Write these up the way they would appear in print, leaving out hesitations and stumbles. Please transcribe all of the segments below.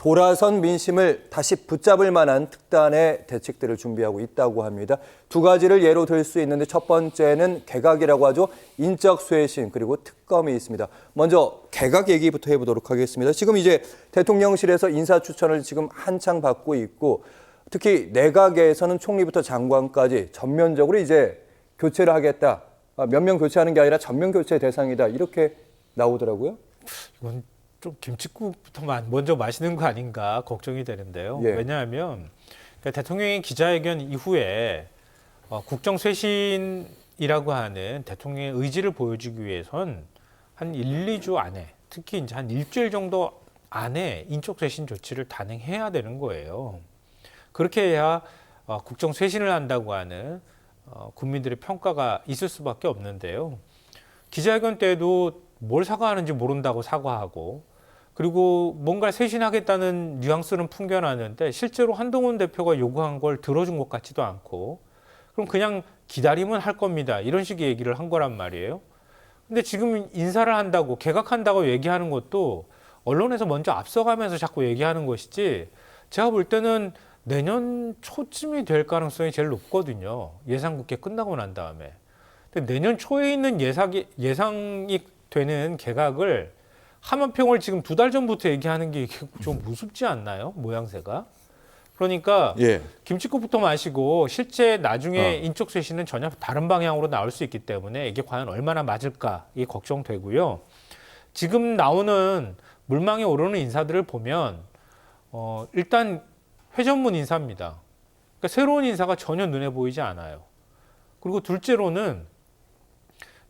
돌아선 민심을 다시 붙잡을 만한 특단의 대책들을 준비하고 있다고 합니다. 두 가지를 예로 들 수 있는데 첫 번째는 개각이라고 하죠. 인적 쇄신 그리고 특검이 있습니다. 먼저 개각 얘기부터 해보도록 하겠습니다. 지금 이제 대통령실에서 인사 추천을 지금 한창 받고 있고 특히 내각에서는 총리부터 장관까지 전면적으로 이제 교체를 하겠다. 몇 명 교체하는 게 아니라 전면 교체 대상이다. 이렇게 나오더라고요. 이건 좀 김칫국부터 먼저 마시는 거 아닌가 걱정이 되는데요. 예. 왜냐하면 대통령의 기자회견 이후에 국정 쇄신이라고 하는 대통령의 의지를 보여주기 위해선 한 1, 2주 안에 특히 이제 한 일주일 정도 안에 인적 쇄신 조치를 단행해야 되는 거예요. 그렇게 해야 국정 쇄신을 한다고 하는 국민들의 평가가 있을 수밖에 없는데요. 기자회견 때도 뭘 사과하는지 모른다고 사과하고 그리고 뭔가 쇄신하겠다는 뉘앙스는 풍겨나는데 실제로 한동훈 대표가 요구한 걸 들어준 것 같지도 않고 그럼 그냥 기다리면 할 겁니다. 이런 식의 얘기를 한 거란 말이에요. 근데 지금 인사를 한다고 개각한다고 얘기하는 것도 언론에서 먼저 앞서가면서 자꾸 얘기하는 것이지 제가 볼 때는 내년 초쯤이 될 가능성이 제일 높거든요. 예상국회 끝나고 난 다음에. 근데 내년 초에 있는 예상이 되는 개각을 하만평을 지금 2달 전부터 얘기하는 게 좀 무섭지 않나요? 모양새가. 그러니까 예. 김칫국부터 마시고 실제 나중에 인적 쇄신은 전혀 다른 방향으로 나올 수 있기 때문에 이게 과연 얼마나 맞을까 이게 걱정되고요. 지금 나오는 물망에 오르는 인사들을 보면 일단 회전문 인사입니다. 그러니까 새로운 인사가 전혀 눈에 보이지 않아요. 그리고 둘째로는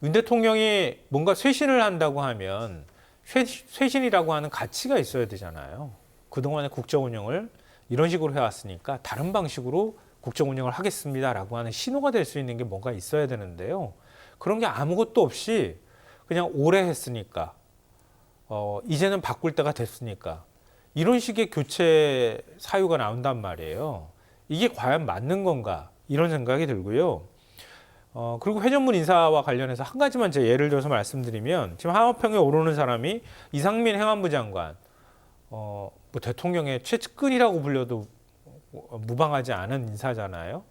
윤 대통령이 뭔가 쇄신을 한다고 하면 쇄신이라고 하는 가치가 있어야 되잖아요. 그동안의 국정 운영을 이런 식으로 해왔으니까 다른 방식으로 국정 운영을 하겠습니다라고 하는 신호가 될 수 있는 게 뭔가 있어야 되는데요. 그런 게 아무것도 없이 그냥 오래 했으니까 이제는 바꿀 때가 됐으니까 이런 식의 교체 사유가 나온단 말이에요. 이게 과연 맞는 건가 이런 생각이 들고요. 그리고 회전문 인사와 관련해서 한 가지만 제가 예를 들어서 말씀드리면 지금 하마평에 오르는 사람이 이상민 행안부 장관, 뭐 대통령의 최측근이라고 불려도 무방하지 않은 인사잖아요.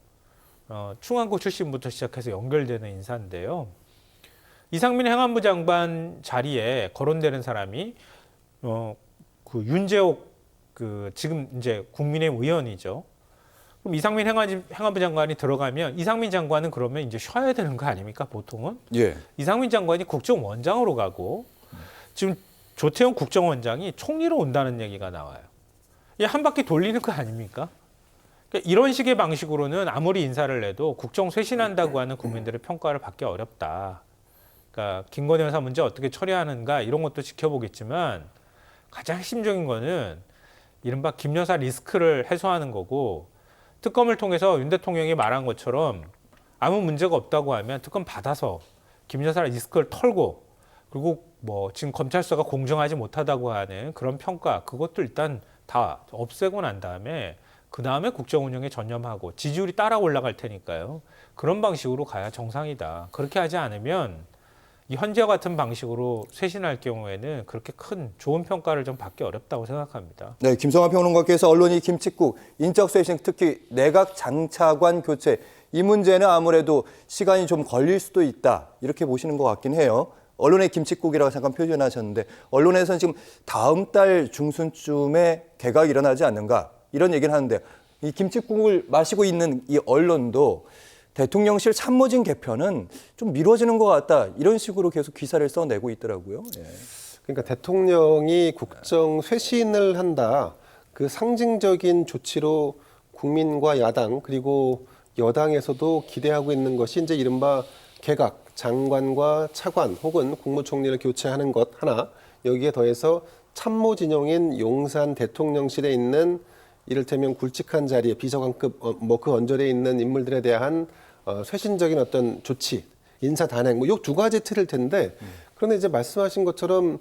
충안고 출신부터 시작해서 연결되는 인사인데요. 이상민 행안부 장관 자리에 거론되는 사람이 그 윤재옥 지금 이제 국민의힘 의원이죠. 그럼 이상민 행안부 장관이 들어가면 이상민 장관은 그러면 이제 쉬어야 되는 거 아닙니까 보통은? 예. 이상민 장관이 국정원장으로 가고 지금 조태용 국정원장이 총리로 온다는 얘기가 나와요. 이게 한 바퀴 돌리는 거 아닙니까? 그러니까 이런 식의 방식으로는 아무리 인사를 해도 국정 쇄신한다고 하는 국민들의 평가를 받기 어렵다. 그러니까 김건희 여사 문제 어떻게 처리하는가 이런 것도 지켜보겠지만 가장 핵심적인 거는 이른바 김 여사 리스크를 해소하는 거고 특검을 통해서 윤 대통령이 말한 것처럼 아무 문제가 없다고 하면 특검 받아서 김 여사 리스크를 털고 그리고 뭐 지금 검찰서가 공정하지 못하다고 하는 그런 평가 그것도 일단 다 없애고 난 다음에 그 다음에 국정 운영에 전념하고 지지율이 따라 올라갈 테니까요. 그런 방식으로 가야 정상이다. 그렇게 하지 않으면 이 현재와 같은 방식으로 쇄신할 경우에는 그렇게 큰 좋은 평가를 좀 받기 어렵다고 생각합니다. 네, 김성환 평론가께서 언론이 김칫국, 인적 쇄신, 특히 내각 장차관 교체 이 문제는 아무래도 시간이 좀 걸릴 수도 있다 이렇게 보시는 것 같긴 해요. 언론의 김칫국이라고 잠깐 표현하셨는데 언론에서는 지금 다음 달 중순쯤에 개각이 일어나지 않는가 이런 얘기를 하는데 이 김칫국을 마시고 있는 이 언론도 대통령실 참모진 개편은 좀 미뤄지는 것 같다 이런 식으로 계속 기사를 써내고 있더라고요. 예. 그러니까 대통령이 국정 쇄신을 한다. 그 상징적인 조치로 국민과 야당 그리고 여당에서도 기대하고 있는 것이 이제 이른바 개각, 장관과 차관 혹은 국무총리를 교체하는 것 하나 여기에 더해서 참모 진영인 용산 대통령실에 있는 이를테면 굵직한 자리에 비서관급 뭐 그 언저리에 있는 인물들에 대한 쇄신적인 어떤 조치, 인사 단행 뭐 요 두 가지 틀일 텐데 그런데 이제 말씀하신 것처럼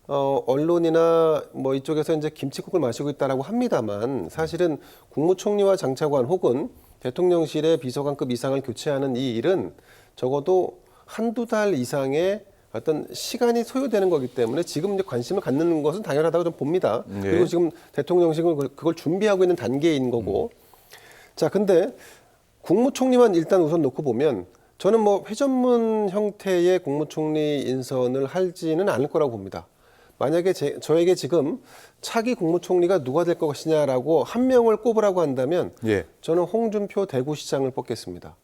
언론이나 뭐 이쪽에서 이제 김칫국을 마시고 있다라고 합니다만 사실은 국무총리와 장차관 혹은 대통령실의 비서관급 이상을 교체하는 이 일은 적어도 한두 달 이상의 어떤 시간이 소요되는 거기 때문에 지금 이제 관심을 갖는 것은 당연하다고 좀 봅니다. 그리고 지금 대통령실은 그걸 준비하고 있는 단계인 거고. 자, 근데 국무총리만 일단 우선 놓고 보면 저는 뭐 회전문 형태의 국무총리 인선을 하지는 않을 거라고 봅니다. 만약에 저에게 지금 차기 국무총리가 누가 될 것이냐라고 한 명을 꼽으라고 한다면 저는 홍준표 대구시장을 뽑겠습니다.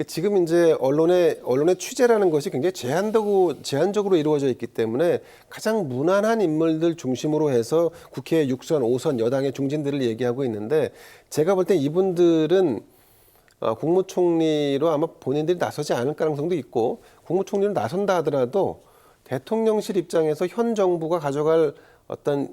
지금 이제 언론의 취재라는 것이 굉장히 제한적으로 이루어져 있기 때문에 가장 무난한 인물들 중심으로 해서 국회 6선, 5선 여당의 중진들을 얘기하고 있는데 제가 볼 때 이분들은 국무총리로 아마 본인들이 나서지 않을 가능성도 있고 국무총리로 나선다 하더라도 대통령실 입장에서 현 정부가 가져갈 어떤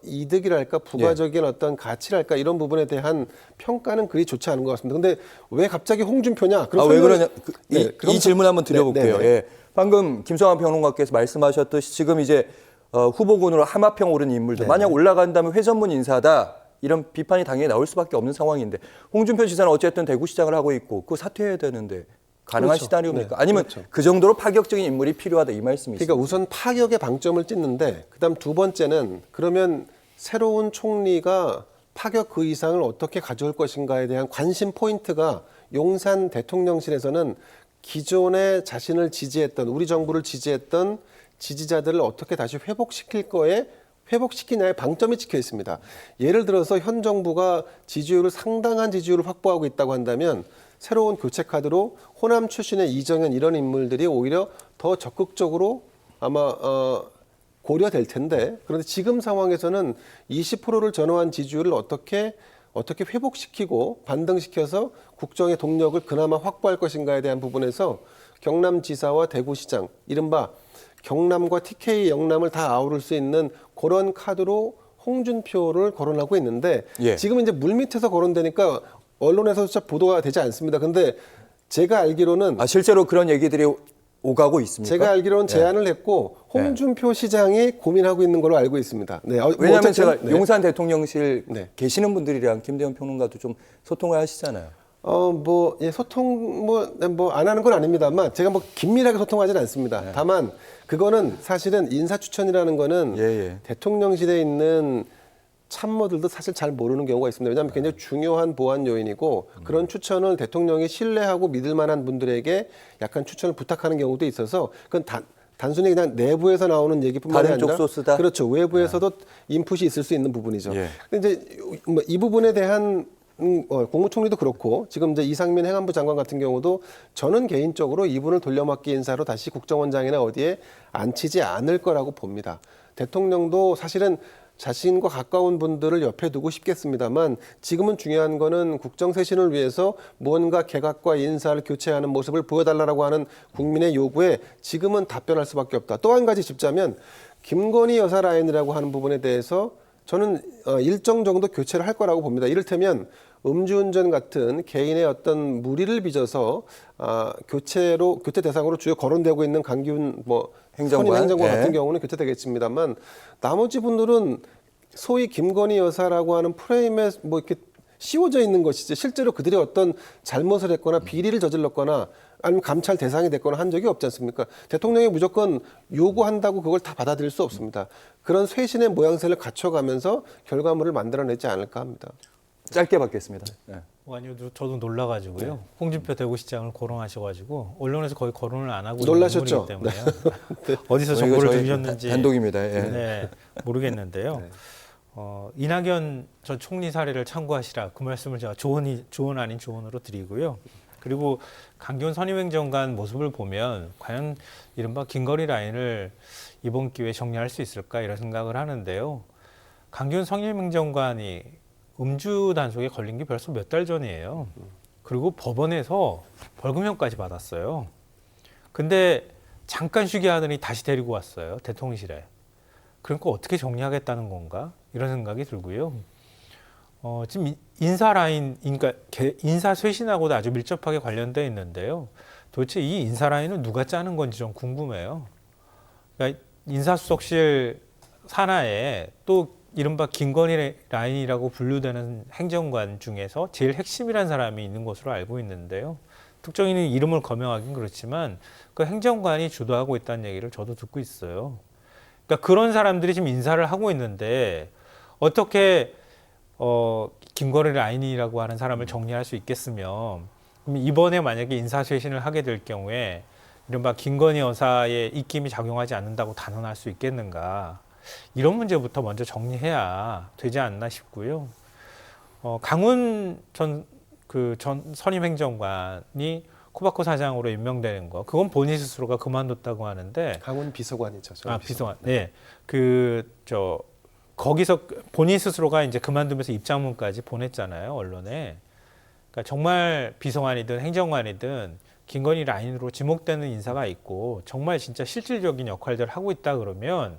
이득이랄까 부가적인 어떤 가치랄까 이런 부분에 대한 평가는 그리 좋지 않은 것 같습니다. 근데 왜 갑자기 홍준표냐? 왜 그러냐? 이 질문 한번 드려볼게요. 네. 예. 방금 김성환 평론가께서 말씀하셨듯이 지금 이제 후보군으로 하마평 오른 인물들 만약 올라간다면 회전문 인사다. 이런 비판이 당연히 나올 수밖에 없는 상황인데 홍준표 지사는 어쨌든 대구시장을 하고 있고 그거 사퇴해야 되는데 가능한 그렇죠. 시나리오입니까? 아니면 그 정도로 파격적인 인물이 필요하다 이 말씀이시죠? 그러니까 우선 파격의 방점을 찍는데 그다음 두 번째는 그러면 새로운 총리가 파격 그 이상을 어떻게 가져올 것인가에 대한 관심 포인트가 용산 대통령실에서는 기존에 자신을 지지했던 우리 정부를 지지했던 지지자들을 어떻게 다시 회복시키냐의 방점이 찍혀 있습니다. 예를 들어서 현 정부가 상당한 지지율을 확보하고 있다고 한다면 새로운 교체 카드로 호남 출신의 이정현 이런 인물들이 오히려 더 적극적으로 아마 고려될 텐데 그런데 지금 상황에서는 20%를 전후한 지지율을 어떻게 회복시키고 반등시켜서 국정의 동력을 그나마 확보할 것인가에 대한 부분에서 경남지사와 대구시장 이른바 경남과 TK 영남을 다 아우를 수 있는 그런 카드로 홍준표를 거론하고 있는데 지금 이제 물밑에서 거론되니까 언론에서조차 보도가 되지 않습니다. 근데 제가 알기로는 실제로 그런 얘기들이 오가고 있습니까? 제가 알기로는 제안을 했고 홍준표 시장이 고민하고 있는 걸로 알고 있습니다. 네. 왜냐하면 제가 용산 대통령실 계시는 분들이랑 김대현 평론가도 좀 소통을 하시잖아요. 소통 안 하는 건 아닙니다만 제가 긴밀하게 소통하지는 않습니다. 다만 그거는 사실은 인사 추천이라는 거는 대통령실에 있는 참모들도 사실 잘 모르는 경우가 있습니다. 왜냐하면 굉장히 중요한 보완 요인이고 그런 추천을 대통령이 신뢰하고 믿을 만한 분들에게 약간 추천을 부탁하는 경우도 있어서 그건 단순히 그냥 내부에서 나오는 얘기뿐만 아니라 다른 쪽 소스다. 그렇죠. 외부에서도 인풋이 있을 수 있는 부분이죠. 근데 이제 이 부분에 대한 국무총리도 그렇고 지금 이제 이상민 행안부 장관 같은 경우도 저는 개인적으로 이분을 돌려막기 인사로 다시 국정원장이나 어디에 앉히지 않을 거라고 봅니다. 대통령도 사실은 자신과 가까운 분들을 옆에 두고 싶겠습니다만 지금은 중요한 거는 국정쇄신을 위해서 무언가 개각과 인사를 교체하는 모습을 보여달라고 하는 국민의 요구에 지금은 답변할 수밖에 없다. 또 한 가지 짚자면 김건희 여사 라인이라고 하는 부분에 대해서 저는 일정 정도 교체를 할 거라고 봅니다. 이를테면 음주운전 같은 개인의 어떤 무리를 빚어서 교체 대상으로 주요 거론되고 있는 강기훈 선임 행정관 같은 경우는 교체되겠습니다만 나머지 분들은 소위 김건희 여사라고 하는 프레임에 이렇게 씌워져 있는 것이지 실제로 그들이 어떤 잘못을 했거나 비리를 저질렀거나 아니면 감찰 대상이 됐거나 한 적이 없지 않습니까? 대통령이 무조건 요구한다고 그걸 다 받아들일 수 없습니다. 그런 쇄신의 모양새를 갖춰가면서 결과물을 만들어내지 않을까 합니다. 짧게 받겠습니다. 아니요, 저도 놀라가지고요. 홍준표 대구시장을 거론하셔가지고 언론에서 거의 거론을 안 하고 놀라셨죠? 있는 분이기 때문에요. 어디서 정보를 들으셨는지 단독입니다. 모르겠는데요. 이낙연 전 총리 사례를 참고하시라 그 말씀을 제가 조언 아닌 조언으로 드리고요. 그리고 강기훈 선임행정관 모습을 보면 과연 이른바 긴거리 라인을 이번 기회에 정리할 수 있을까 이런 생각을 하는데요. 강기훈 선임행정관이 음주 단속에 걸린 게 벌써 몇 달 전이에요. 그리고 법원에서 벌금형까지 받았어요. 근데 잠깐 쉬게 하더니 다시 데리고 왔어요. 대통령실에. 그러니까 어떻게 정리하겠다는 건가? 이런 생각이 들고요. 지금 인사 라인, 그러니까 인사 쇄신하고도 아주 밀접하게 관련되어 있는데요. 도대체 이 인사 라인은 누가 짜는 건지 좀 궁금해요. 그러니까 인사수석실 산하에 또 이른바 김건희 라인이라고 분류되는 행정관 중에서 제일 핵심이라는 사람이 있는 것으로 알고 있는데요. 특정인의 이름을 거명하긴 그렇지만 그 행정관이 주도하고 있다는 얘기를 저도 듣고 있어요. 그러니까 그런 사람들이 지금 인사를 하고 있는데 어떻게 김건희 라인이라고 하는 사람을 정리할 수 있겠으며 그럼 이번에 만약에 인사쇄신을 하게 될 경우에 이른바 김건희 여사의 입김이 작용하지 않는다고 단언할 수 있겠는가 이런 문제부터 먼저 정리해야 되지 않나 싶고요. 강훈 전 선임 행정관이 코바코 사장으로 임명되는 거 그건 본인 스스로가 그만뒀다고 하는데 강훈 비서관이죠. 비서관. 네. 거기서 본인 스스로가 이제 그만두면서 입장문까지 보냈잖아요, 언론에. 그러니까 정말 비서관이든 행정관이든 김건희 라인으로 지목되는 인사가 있고 정말 진짜 실질적인 역할들을 하고 있다 그러면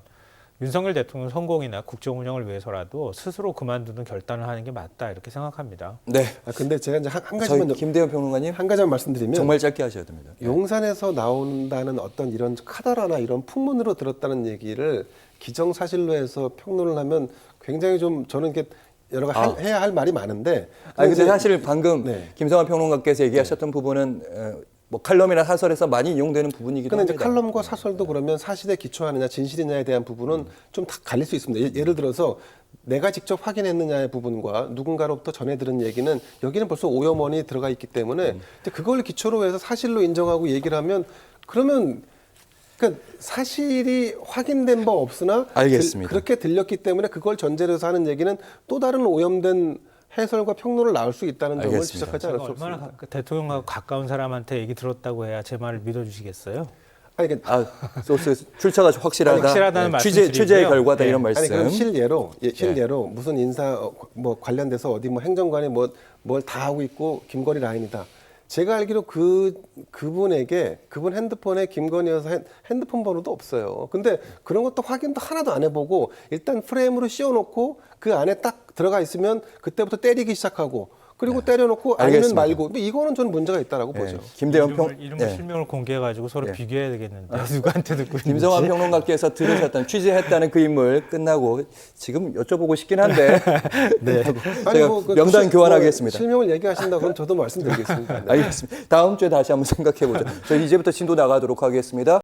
윤석열 대통령 성공이나 국정 운영을 위해서라도 스스로 그만두는 결단을 하는 게 맞다 이렇게 생각합니다. 네. 근데 제가 이제 한 저희 가지만 김대현 평론가님 한 가지만 말씀드리면 정말 짧게 하셔야 됩니다. 용산에서 나온다는 어떤 이런 카더라나 이런 풍문으로 들었다는 얘기를 기정사실로 해서 평론을 하면 굉장히 좀 저는 이게 여러 가지 해야 할 말이 많은데. 근데 사실 방금 네. 김성환 평론가께서 얘기하셨던 부분은 뭐 칼럼이나 사설에서 많이 이용되는 부분이기도 근데 합니다. 이제 칼럼과 사설도 그러면 사실에 기초하느냐 진실이냐에 대한 부분은 좀 다 갈릴 수 있습니다. 예를 들어서 내가 직접 확인했느냐의 부분과 누군가로부터 전해 들은 얘기는 여기는 벌써 오염원이 들어가 있기 때문에 이제 그걸 기초로 해서 사실로 인정하고 얘기를 하면 그러면 그러니까 사실이 확인된 바 없으나 알겠습니다. 그렇게 들렸기 때문에 그걸 전제로 해서 하는 얘기는 또 다른 오염된 해설과 평론을 나올 수 있다는 점을 알겠습니다. 지적하지 않을 수 얼마나 없습니다. 대통령하고 가까운 사람한테 얘기 들었다고 해야 제 말을 믿어주시겠어요? 아니, 그러니까 소스 출처가 확실하다. 확실하다는 말씀 취재의 드리고요. 결과다 네. 이런 말씀. 아니 그럼 실례로 무슨 인사 뭐 관련돼서 어디 뭐 행정관이 뭘 다 하고 있고 김건희 라인이다. 제가 알기로 그분에게 그분 핸드폰에 김건희 여사 핸드폰 번호도 없어요. 근데 그런 것도 확인도 하나도 안 해보고 일단 프레임으로 씌워놓고 그 안에 딱 들어가 있으면 그때부터 때리기 시작하고 그리고 때려놓고 아니면 알겠습니다. 말고 이거는 저는 문제가 있다라고 보죠. 김대현 이름을 실명을 공개해가지고 서로 비교해야 되겠는데 누구한테 듣고 있는지. 김성환 평론가께서 들으셨던 취재했다는 그 인물 끝나고 지금 여쭤보고 싶긴 한데 네. 제가 명단 교환하겠습니다. 실명을 얘기하신다 그러면 저도 말씀드리겠습니다. 네. 알겠습니다. 다음 주에 다시 한번 생각해 보죠. 저희 이제부터 진도 나가도록 하겠습니다.